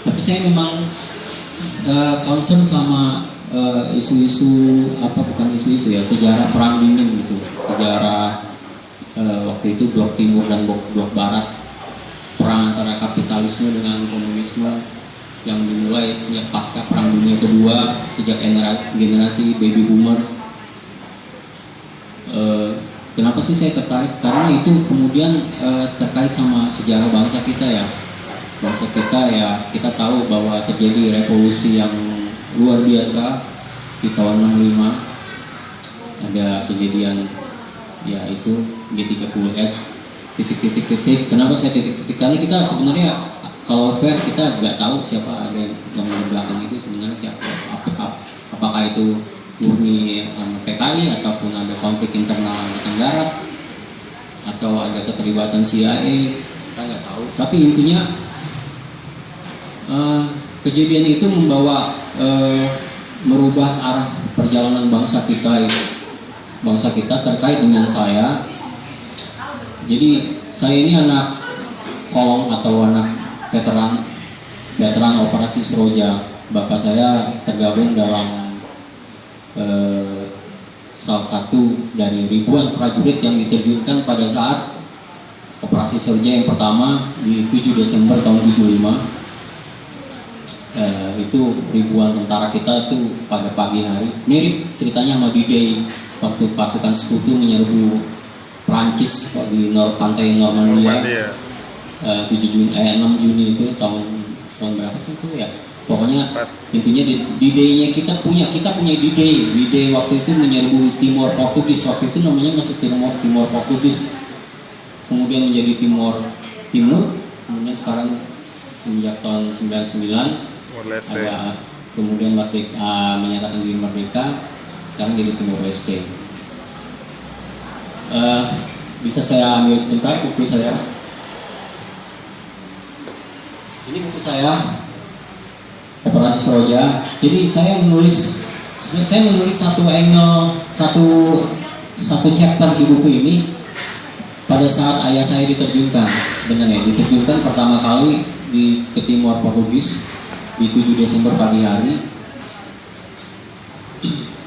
Tapi saya memang concern sama isu-isu bukan isu-isu ya, sejarah perang dingin gitu, sejarah waktu itu blok timur dan blok barat, perang antara kapitalisme dengan komunisme yang dimulai sejak pasca perang dunia kedua, sejak generasi baby boomer. Kenapa sih saya tertarik? Karena itu kemudian terkait sama sejarah bangsa kita ya. Bangsa kita ya, kita tahu bahwa terjadi revolusi yang luar biasa di tahun 65. Ada kejadian ya itu G30S, titik. Kenapa saya titik-titik? Karena kita sebenarnya kalau fair kita nggak tahu siapa ada yang di belakang itu sebenarnya siapa. Apakah itu murni PKI ataupun ada konflik internal Angkatan Darat atau ada keterlibatan CIA, kita nggak tahu. Tapi intinya kejadian itu membawa merubah arah perjalanan bangsa kita terkait dengan saya. Jadi saya ini anak kolong atau anak veteran operasi Seroja. Bapak saya tergabung dalam salah satu dari ribuan prajurit yang diterjunkan pada saat operasi Seroja yang pertama di 7 Desember tahun 75. Itu ribuan tentara kita tuh pada pagi hari, mirip ceritanya sama D-Day waktu pasukan sekutu menyerbu Prancis di pantai Normandia. 6 Juni itu tahun berapa sih itu ya, pokoknya intinya di D-Day-nya kita punya D-Day waktu itu menyerbu Timor Portugis. Waktu itu namanya masih Timor Portugis, kemudian menjadi Timur, kemudian sekarang sejak tahun 99 ada kemudian menyatakan diri merdeka, sekarang jadi Timor Leste. Bisa saya ambil sebentar buku saya? Ini buku saya, Operasi Seroja. Jadi saya menulis satu angle, satu chapter di buku ini pada saat ayah saya diterjunkan. Sebenarnya diterjunkan pertama kali ke Timor Portugis di 7 Desember pagi hari.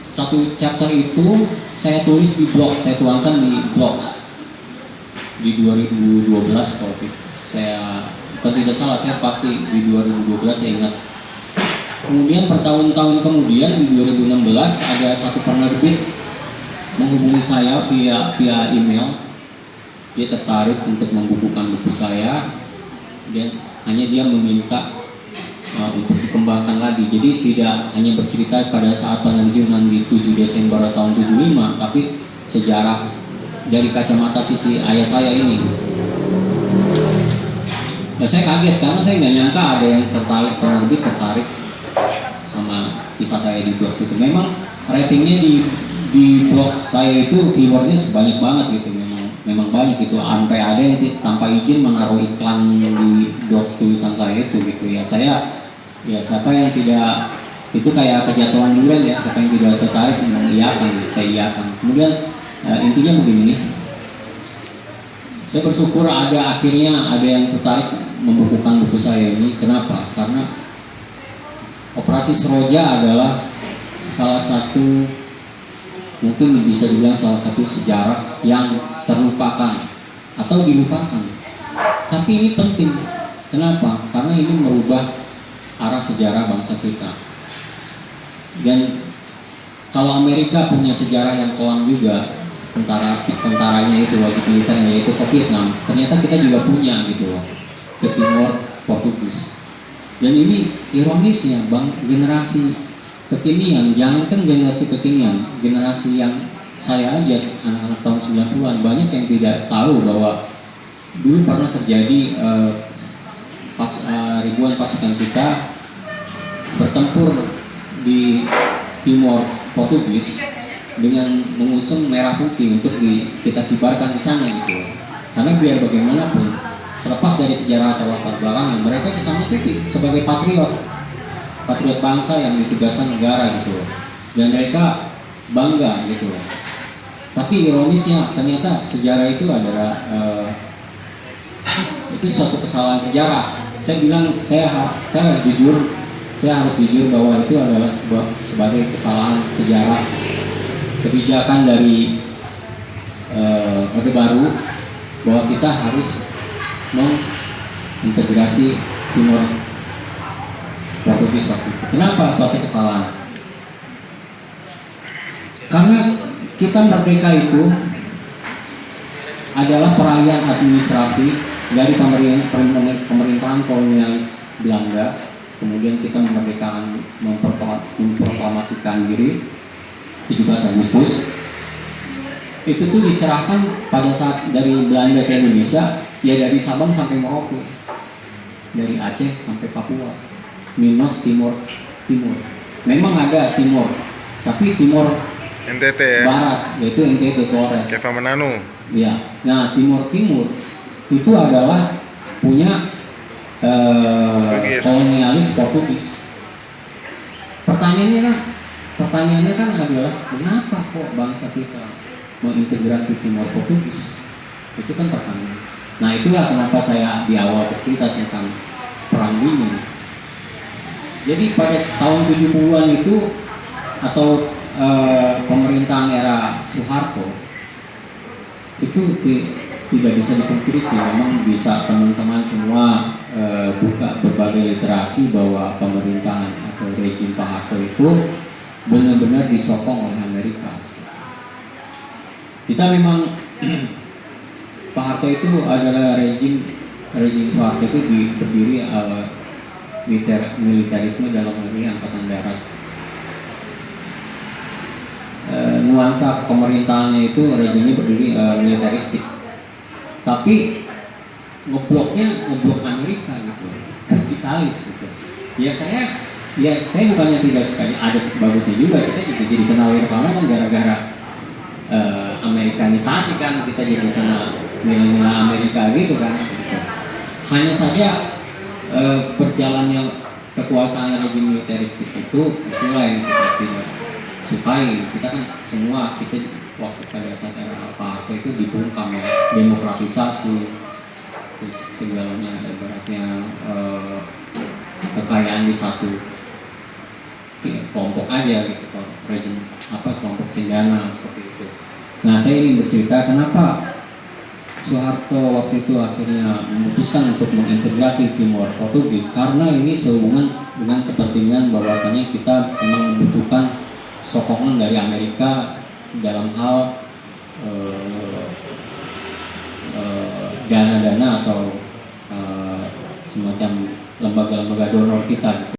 Satu chapter itu saya tulis di blog, saya tuangkan di blogs di 2012 kalau tidak salah, saya pasti di 2012 saya ingat. Kemudian bertahun-tahun kemudian di 2016 ada satu penerbit menghubungi saya via email. Dia tertarik untuk membukukan buku saya, dan hanya dia meminta untuk dikembangkan lagi. Jadi tidak hanya bercerita pada saat penerjunan di 7 Desember tahun 75, tapi sejarah dari kacamata sisi ayah saya ini. Nah, saya kaget karena saya nggak nyangka ada yang penerbit tertarik sama kisah saya di blog itu. Memang ratingnya di blog saya itu viewersnya sebanyak banget gitu, memang banyak gitu, sampai ada yang tanpa izin menaruh iklan di blog tulisan saya itu gitu ya. Siapa yang tidak, itu kayak kejatuhan durian ya, siapa yang tidak tertarik mengiyakan, saya iyakan. Kemudian intinya begini nih, saya bersyukur akhirnya ada yang tertarik membukukan buku saya ini. Kenapa? Karena Operasi Seroja adalah salah satu, mungkin bisa dibilang salah satu sejarah yang terlupakan atau dilupakan. Tapi ini penting. Kenapa? Karena ini merubah arah sejarah bangsa kita. Dan kalau Amerika punya sejarah yang kelam juga, tentaranya itu wajib militernya yaitu ke Vietnam, ternyata kita juga punya gitu loh, ke Timor Portugis. Dan ini ironisnya generasi kekinian, jangankan generasi kekinian, generasi yang saya aja, anak-anak tahun 90-an, banyak yang tidak tahu bahwa dulu pernah terjadi ribuan pasukan kita bertempur di Timor Portugis dengan mengusung merah putih untuk kita kibarkan di sana gitu. Karena biar bagaimanapun, terlepas dari sejarah atau latar belakangnya, mereka ke sana itu sebagai patriot bangsa yang ditugaskan negara gitu. Dan mereka bangga gitu. Tapi ironisnya ternyata sejarah itu adalah itu suatu kesalahan sejarah saya harus jujur bahwa itu adalah sebagai kesalahan sejarah kebijakan dari Orde Baru, bahwa kita harus mengintegrasi Timor Portugis waktu itu. Kenapa suatu kesalahan? Karena kita merdeka itu adalah perayaan administrasi dari pemerintahan kolonialis Belanda. Kemudian kita memproklamasikan diri 17 Agustus. Itu tuh diserahkan pada saat dari Belanda ke Indonesia, ya dari Sabang sampai Merauke, dari Aceh sampai Papua, minus Timor. Memang ada Timor, tapi Timor NTT ya? Barat, yaitu NTT Flores. Keva Mananu. Ya, nah Timur itu adalah punya kolonialis Portugis. Pertanyaannya kan adalah kenapa kok bangsa kita mengintegrasi Timor Portugis? Itu kan pertanyaan. Nah itulah kenapa saya di awal bercerita tentang Perang Dingin. Jadi pada tahun 70-an itu atau pemerintahan era Soeharto itu tidak bisa dipungkiri sih, memang bisa teman-teman semua buka berbagai literasi bahwa pemerintahan atau rejim Pak Harto itu benar-benar disokong oleh Amerika. Kita memang Pak Harto itu adalah rejim Soeharto itu berdiri militerisme dalam negeri angkatan darat. Nuansa pemerintahannya itu rejimnya berdiri militeristik, tapi ngeblok Amerika gitu, kapitalis gitu. Ya saya bukannya tidak sekali, ada bagusnya juga, kita juga jadi kenal Nirvana kan gara-gara Amerikanisasi kan, kita jadi kenal nilai-nilai Amerika gitu kan. Gitu. Hanya saja berjalannya kekuasaan rejim militeristik itulah yang kita tidak sukai. Kita kan semua waktu pada saat era Pak Harto itu dibungkam ya, demokratisasi terus segalanya, ibaratnya kekayaan di satu kelompok aja gitu, rejim kelompok cendana seperti itu. Nah saya ingin bercerita kenapa Soeharto waktu itu akhirnya memutuskan untuk mengintegrasi Timor Portugis, karena ini sehubungan dengan kepentingan bahwasanya kita memang membutuhkan sokongan dari Amerika dalam hal dana-dana atau semacam lembaga-lembaga donor kita.